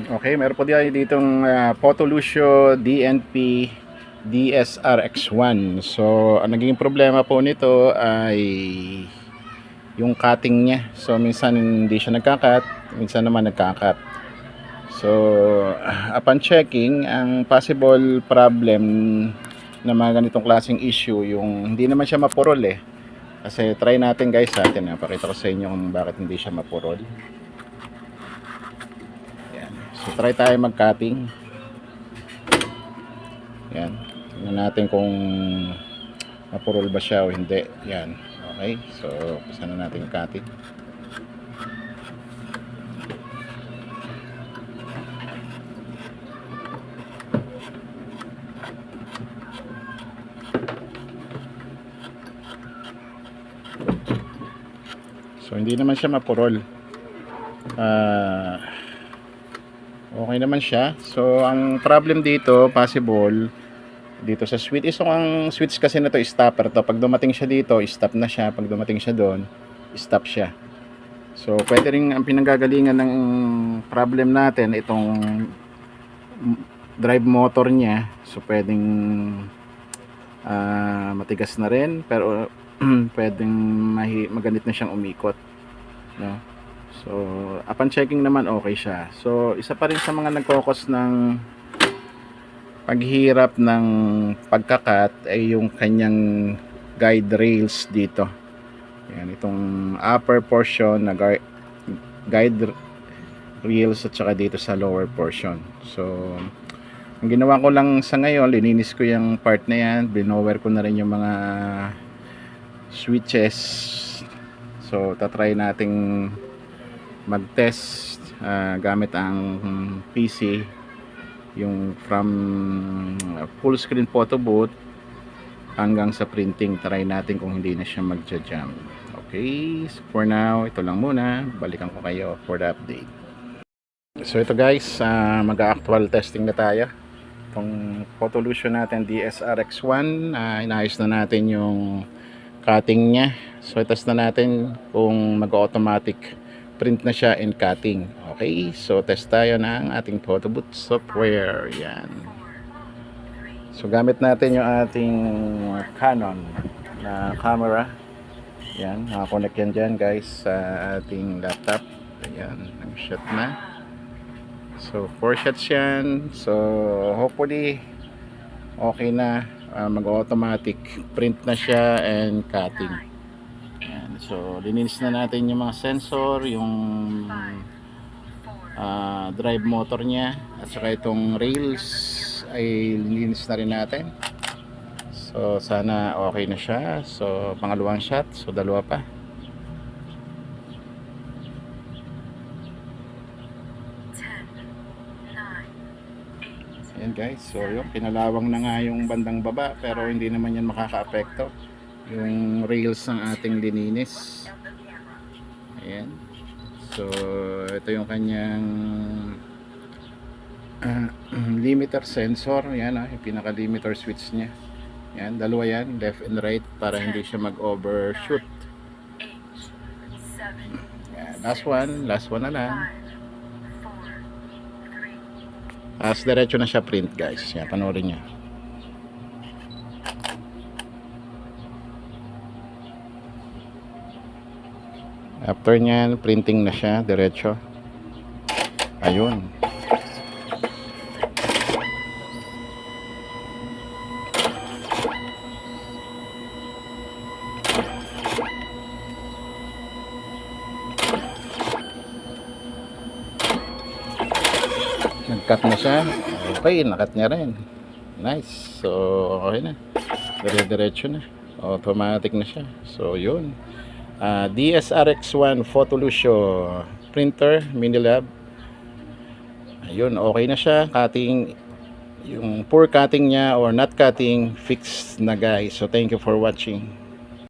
Okay, meron po ditong Photolucio DNP DSRX1. So, ang naging problema po nito ay yung cutting niya. So, minsan hindi siya nagka-cut, minsan naman nagka-cut. So, upon checking, ang possible problem na mga ganitong klaseng issue, yung hindi naman siya mapurol eh. Kasi try natin guys, pakita ko sa inyo kung bakit hindi siya mapurol. Yan. So, try tayo mag-cutting. Yan. Tingnan natin kung mapurol ba siya o hindi. Yan. Okay. So, umpisa na natin yung cutting. So, hindi naman siya mapurol. Okay naman siya. So, ang problem dito, possible, dito sa switch. Ang switch kasi na to, stopper to. Pag dumating siya dito, stop na siya. Pag dumating siya doon, stop siya. So, pwede rin ang pinanggagalingan ng problem natin, itong drive motor niya. So, pwedeng matigas na rin. Pero, pwedeng maganit na siyang umikot. No? So, upon checking naman, okay siya. So, isa pa rin sa mga nagkokos ng paghirap ng pagkakat ay yung kanyang guide rails dito. Yan, itong upper portion na guide rails at saka dito sa lower portion. So, ang ginawa ko lang sa ngayon, lininis ko yung part na yan, binower ko na rin yung mga switches. So, tatry nating mag-test gamit ang PC, yung from full screen photo booth hanggang sa printing. Try natin kung hindi na siya magja-jam. Okay, so for now, ito lang muna. Balikan ko kayo for the update. So ito guys, mag-actual testing na tayo. Itong Photolucio natin DSRX1, inayos na natin yung cutting niya. So test na natin kung mag-automatic print na siya in cutting. Okay, so test tayo ng ating photo booth software. Yan. So gamit natin yung ating Canon na camera. Yan, nakakonect yan dyan guys sa ating laptop. Ayan, nag-shot na. So 4 shots yan. So hopefully okay na, mag-automatic print na siya and cutting. So, lininis na natin yung mga sensor, yung drive motor niya, at saka itong rails ay lininis na rin natin. So, sana okay na siya. So, pangalawang shot. So, dalawa pa. Ayan guys. So, yung pinalawang na nga yung bandang baba, pero hindi naman yan makaka-apekto yung rails ng ating lininis. Ayan. So ito yung kanyang limiter sensor. Ayan, yung pinaka limiter switch nya. Ayan, dalawa yan, left and right, para hindi siya mag overshoot. Ayan, last one na lang. As diretso na siya print guys. Ayan, panoorin nyo. After nyan, printing na siya, diretso. Ayun. Nag-cut na siya. Okay, nakat niya rin. Nice. So, okay na. Diretso na. Automatic na siya. So, yun. DSRX1 Photolucio printer mini lab. Ayun, okay na siya. Cutting, yung poor cutting niya or not cutting, fixed na guys. So thank you for watching.